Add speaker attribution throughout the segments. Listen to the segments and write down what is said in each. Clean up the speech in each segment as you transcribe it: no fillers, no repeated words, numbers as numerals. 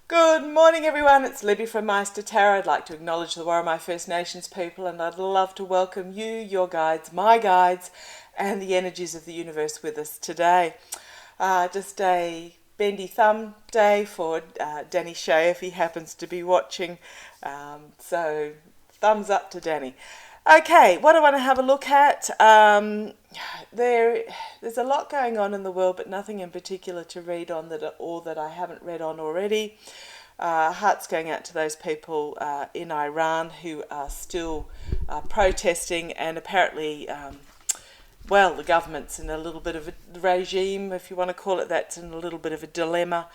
Speaker 1: Good morning, everyone. It's Libby from Meister Tarot. I'd like to acknowledge the Warramai First Nations people, and I'd love to welcome you, your guides, my guides, and the energies of the universe with us today. Just a bendy thumb day for Danny Shea if he happens to be watching. So thumbs up to Danny. Okay, what I want to have a look at, there's a lot going on in the world, but nothing in particular to read on that I haven't read on already. Hearts going out to those people in Iran who are still protesting, and apparently, the government's in a little bit of a regime, if you want to call it that, in a little bit of a dilemma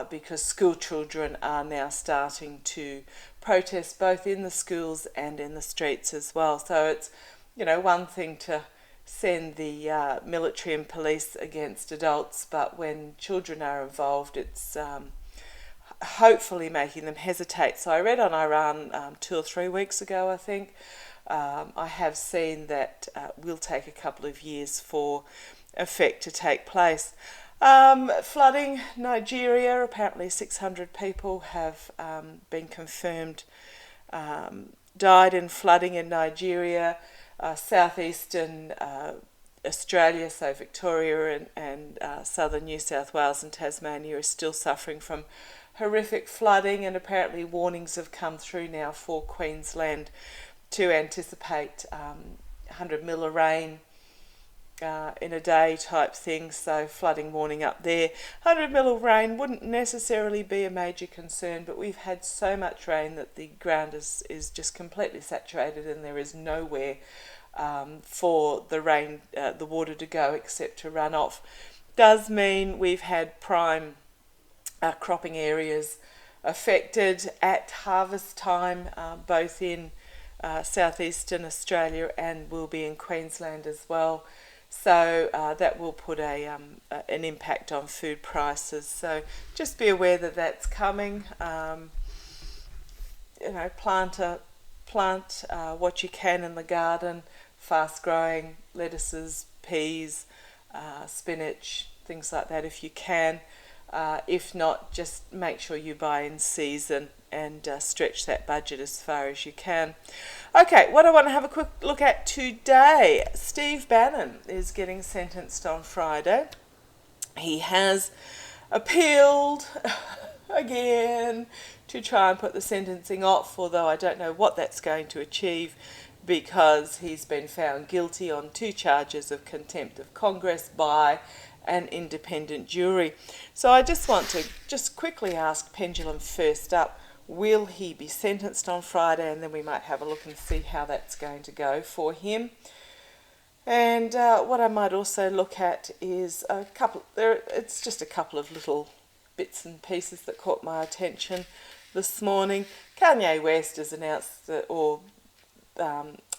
Speaker 1: because school children are now starting to protest both in the schools and in the streets as well. So it's, one thing to send the military and police against adults, but when children are involved, it's hopefully making them hesitate. So I read on Iran 2 or 3 weeks ago, I think. I have seen that will take a couple of years for effect to take place. Flooding, Nigeria, apparently 600 people have been confirmed died in flooding in Nigeria. Southeastern Australia, so Victoria and southern New South Wales and Tasmania are still suffering from horrific flooding, and apparently warnings have come through now for Queensland to anticipate 100 mil of rain in a day type thing, so flooding warning up there. 100 mil of rain wouldn't necessarily be a major concern, but we've had so much rain that the ground is just completely saturated and there is nowhere for the water to go except to run off. Does mean we've had prime cropping areas affected at harvest time, both in southeastern Australia and will be in Queensland as well. So that will put an impact on food prices. So just be aware that that's coming. Plant what you can in the garden, fast-growing lettuces, peas, spinach, things like that if you can. If not, just make sure you buy in season and stretch that budget as far as you can. Okay, what I want to have a quick look at today, Steve Bannon is getting sentenced on Friday. He has appealed again to try and put the sentencing off, although I don't know what that's going to achieve, because he's been found guilty on 2 charges of contempt of Congress by an independent jury. So I just want to quickly ask Pendulum first up, will he be sentenced on Friday? And then we might have a look and see how that's going to go for him. And what I might also look at is it's just a couple of little bits and pieces that caught my attention this morning. Kanye West has announced that,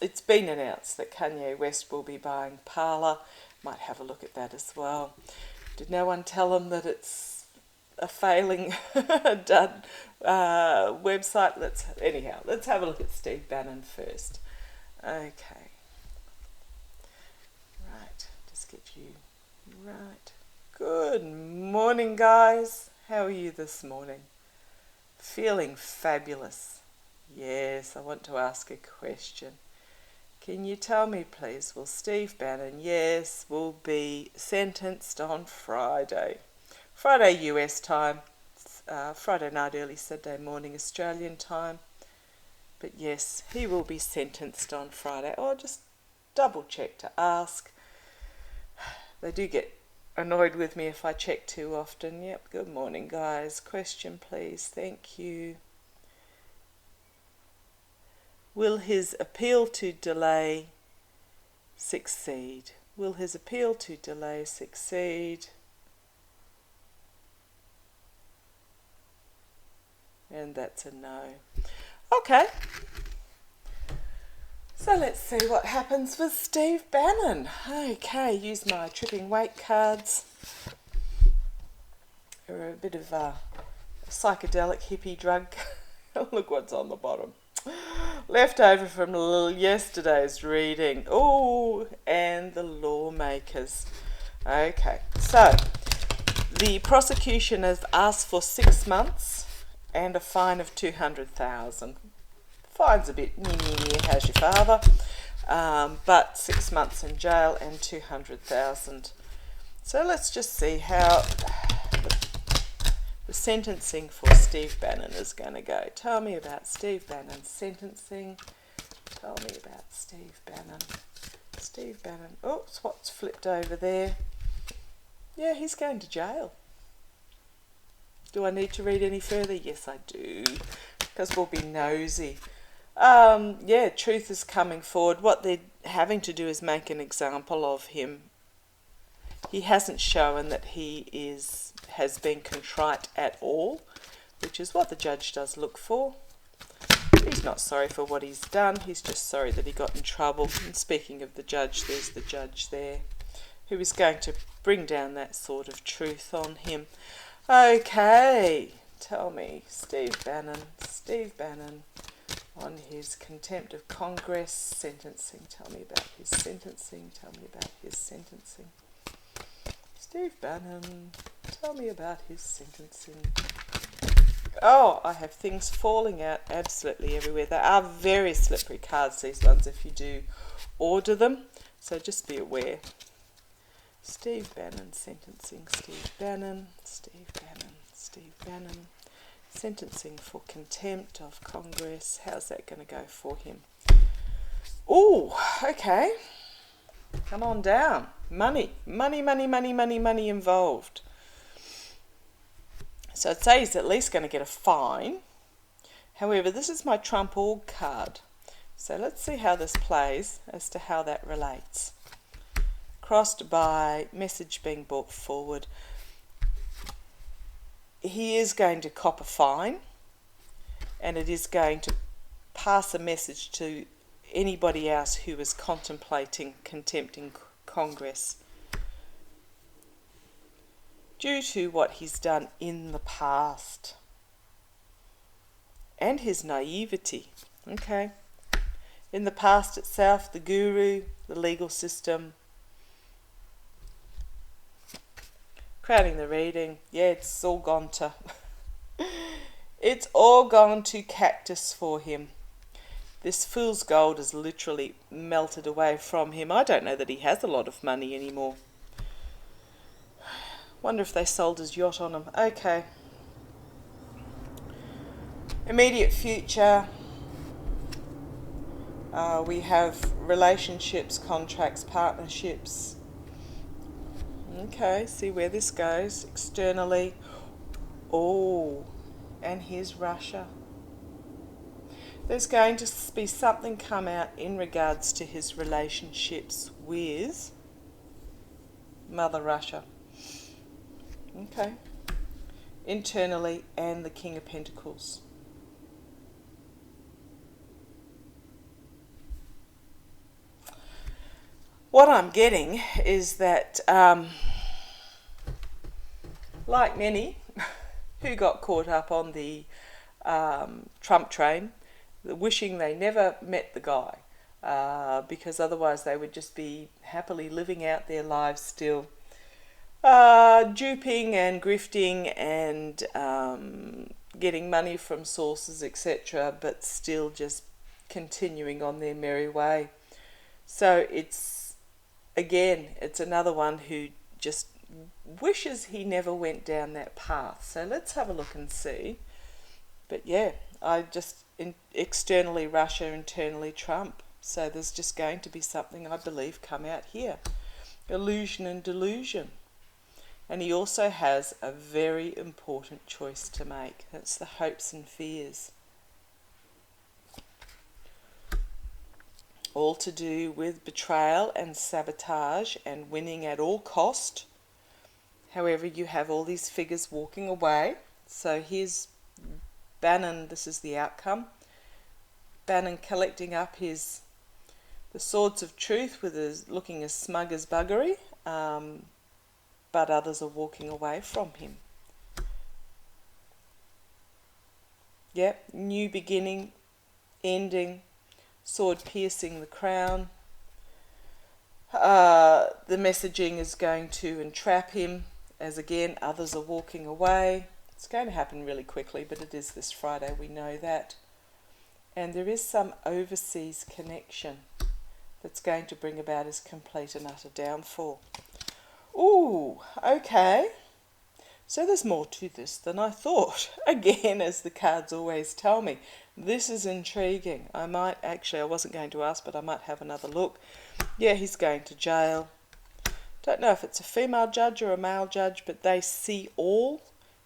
Speaker 1: it's been announced that Kanye West will be buying Parler. Might have a look at that as well. Did no one tell him that it's a failing website? Let's have a look at Steve Bannon first. Okay. Right, just get you right. Good morning, guys. How are you this morning? Feeling fabulous. Yes, I want to ask a question. Can you tell me, please, will Steve Bannon, will be sentenced on Friday? Friday US time, Friday night, early Saturday morning Australian time. But yes, he will be sentenced on Friday. I'll just double check to ask. They do get annoyed with me if I check too often. Yep, good morning, guys. Question, please. Thank you. Will his appeal to delay succeed? Will his appeal to delay succeed? And that's a no. Okay. So let's see what happens with Steve Bannon. Okay, use my tripping weight cards. They're a bit of a psychedelic hippie drug. Look what's on the bottom. Left over from yesterday's reading. Oh, and the lawmakers. Okay, so the prosecution has asked for 6 months and a fine of 200,000. Fine's a bit how's your father, but 6 months in jail and 200,000. So let's just see how the sentencing for Steve Bannon is going to go. Tell me about Steve Bannon's sentencing. Tell me about Steve Bannon. Steve Bannon. Oops, what's flipped over there? Yeah, he's going to jail. Do I need to read any further? Yes, I do, because we'll be nosy. Yeah, truth is coming forward. What they're having to do is make an example of him. He hasn't shown that he has been contrite at all, which is what the judge does look for. He's not sorry for what he's done, he's just sorry that he got in trouble. And speaking of the judge, there's the judge there, who is going to bring down that sort of truth on him. Okay, tell me, Steve Bannon on his contempt of Congress sentencing. Tell me about his sentencing. Steve Bannon, tell me about his sentencing. Oh, I have things falling out absolutely everywhere. They are very slippery cards, these ones, if you do order them. So just be aware. Steve Bannon sentencing. Steve Bannon. Sentencing for contempt of Congress. How's that going to go for him? Oh, okay. Come on down. Money involved. So I'd say he's at least going to get a fine. However, this is my trump org card. So let's see how this plays as to how that relates. Crossed by message being brought forward. He is going to cop a fine, and it is going to pass a message to anybody else who is contemplating contempting Congress due to what he's done in the past and his naivety. Okay, in the past itself, the guru, the legal system. Crowding the reading, yeah, it's all gone to cactus for him. This fool's gold has literally melted away from him. I don't know that he has a lot of money anymore. Wonder if they sold his yacht on him. Okay. Immediate future. We have relationships, contracts, partnerships. Okay, see where this goes externally. Oh, and here's Russia. There's going to be something come out in regards to his relationships with Mother Russia. Okay. Internally, and the King of Pentacles. What I'm getting is that, like many who got caught up on the Trump train, wishing they never met the guy, because otherwise they would just be happily living out their lives still, duping and grifting and getting money from sources, etc., but still just continuing on their merry way. So it's another one who just wishes he never went down that path. So let's have a look and see. But yeah, externally Russia, internally Trump. So there's just going to be something, I believe, come out here. Illusion and delusion. And he also has a very important choice to make. That's the hopes and fears. All to do with betrayal and sabotage and winning at all cost. However, you have all these figures walking away. So here's Bannon, this is the outcome. Bannon collecting up the swords of truth with looking as smug as buggery, but others are walking away from him. Yep, new beginning, ending, sword piercing the crown. The messaging is going to entrap him, as again others are walking away. It's going to happen really quickly, but it is this Friday, we know that. And there is some overseas connection that's going to bring about his complete and utter downfall. Ooh, okay. So there's more to this than I thought. Again, as the cards always tell me, this is intriguing. I wasn't going to ask, but I might have another look. Yeah, he's going to jail. Don't know if it's a female judge or a male judge, but they see all.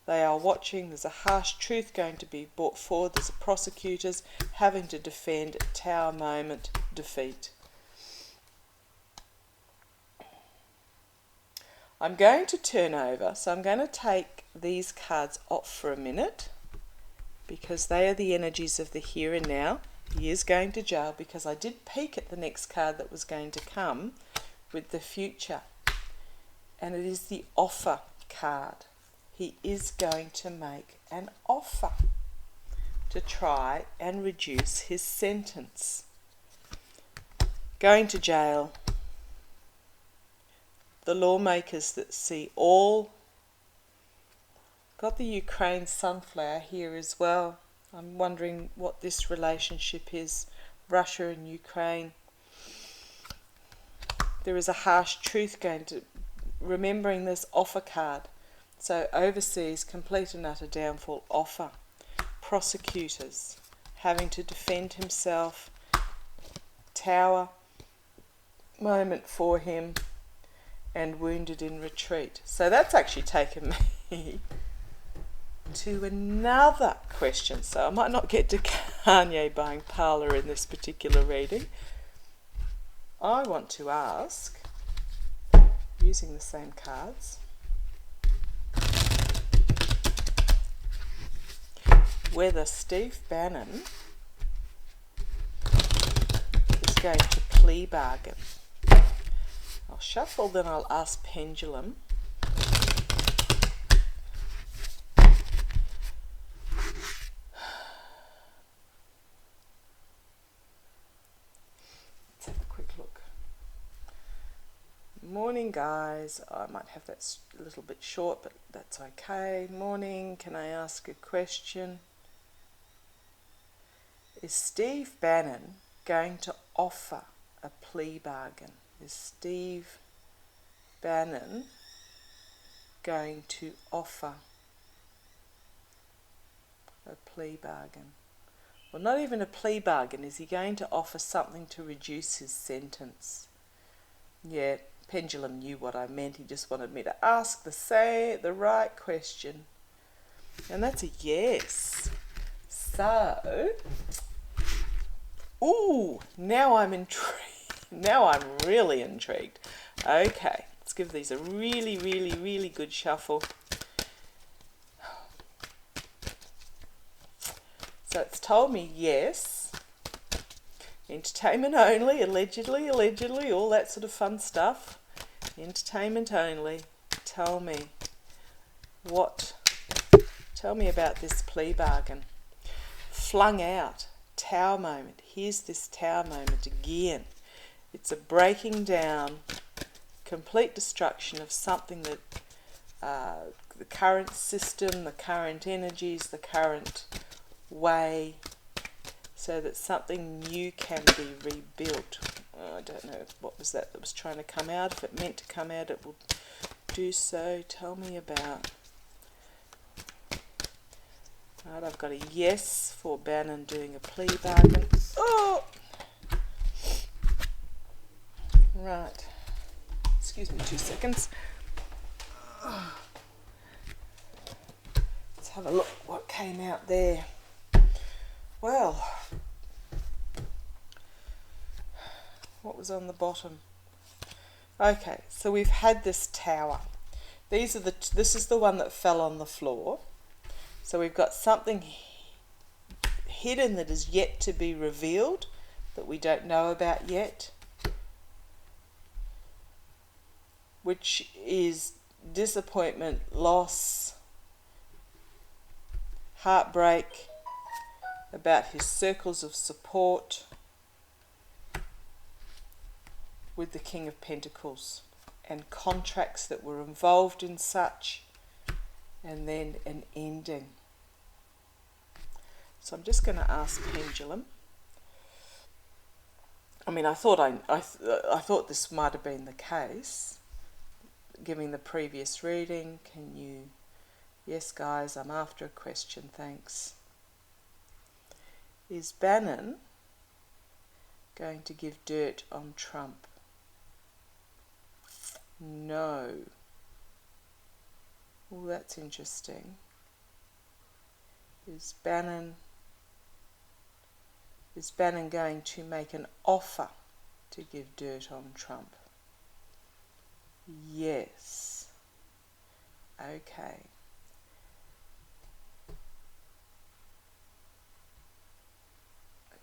Speaker 1: They are watching. There's a harsh truth going to be brought forward. There's a prosecutors having to defend Tower moment defeat. I'm going to turn over, so I'm going to take these cards off for a minute because they are the energies of the here and now. He is going to jail because I did peek at the next card that was going to come with the future, and it is the offer card. He is going to make an offer to try and reduce his sentence. Going to jail. The lawmakers that see all. Got the Ukraine sunflower here as well. I'm wondering what this relationship is, Russia and Ukraine. There is a harsh truth going to, remembering this offer card. So overseas, complete and utter downfall, offer. Prosecutors, having to defend himself. Tower moment for him. And wounded in retreat. So that's actually taken me to another question. So I might not get to Kanye buying parlour in this particular reading. I want to ask, using the same cards, whether Steve Bannon is going to plea bargain. I'll shuffle, then I'll ask Pendulum. Let's have a quick look. Morning, guys. I might have that a little bit short, but that's okay. Morning. Can I ask a question? Is Steve Bannon going to offer a plea bargain? Is Steve Bannon going to offer a plea bargain? Well, not even a plea bargain. Is he going to offer something to reduce his sentence? Yeah, Pendulum knew what I meant. He just wanted me to ask the right question. And that's a yes. So, ooh, now I'm intrigued. Now I'm really intrigued. Okay, let's give these a really, really, really good shuffle. So it's told me yes. Entertainment only, allegedly, all that sort of fun stuff. Entertainment only. Tell me about this plea bargain. Flung out. Tower moment. Here's this tower moment again. It's a breaking down, complete destruction of something that the current system, the current energies, the current way, so that something new can be rebuilt. I don't know what was that was trying to come out. If it meant to come out, it will do so. Tell me about. Right, I've got a yes for Bannon doing a plea bargain. Oh! Right, excuse me 2 seconds. Let's have a look what came out there. Well, what was on the bottom? Okay, so we've had this tower. This is the one that fell on the floor. So we've got something hidden that is yet to be revealed, that we don't know about yet, which is disappointment, loss, heartbreak, about his circles of support with the King of Pentacles, and contracts that were involved in such. and then an ending. So I'm just going to ask Pendulum. I mean, I thought this might have been the case, giving the previous reading. Can you... Yes, guys, I'm after a question, thanks. Is Bannon going to give dirt on Trump? No. Oh, that's interesting. Is Bannon going to make an offer to give dirt on Trump? Yes. Okay.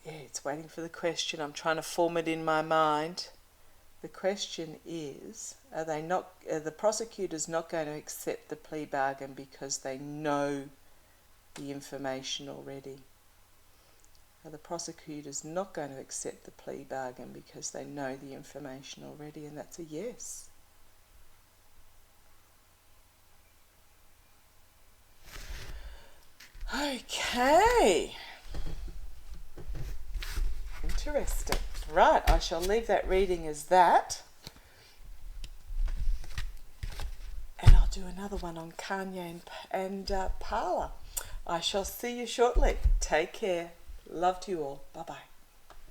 Speaker 1: Yeah, it's waiting for the question. I'm trying to form it in my mind. The question is, are the prosecutors not going to accept the plea bargain because they know the information already? Are the prosecutors not going to accept the plea bargain because they know the information already? And that's a yes. Okay. Interesting. Right, I shall leave that reading as that. And I'll do another one on Kanye and Parla. I shall see you shortly. Take care. Love to you all. Bye-bye.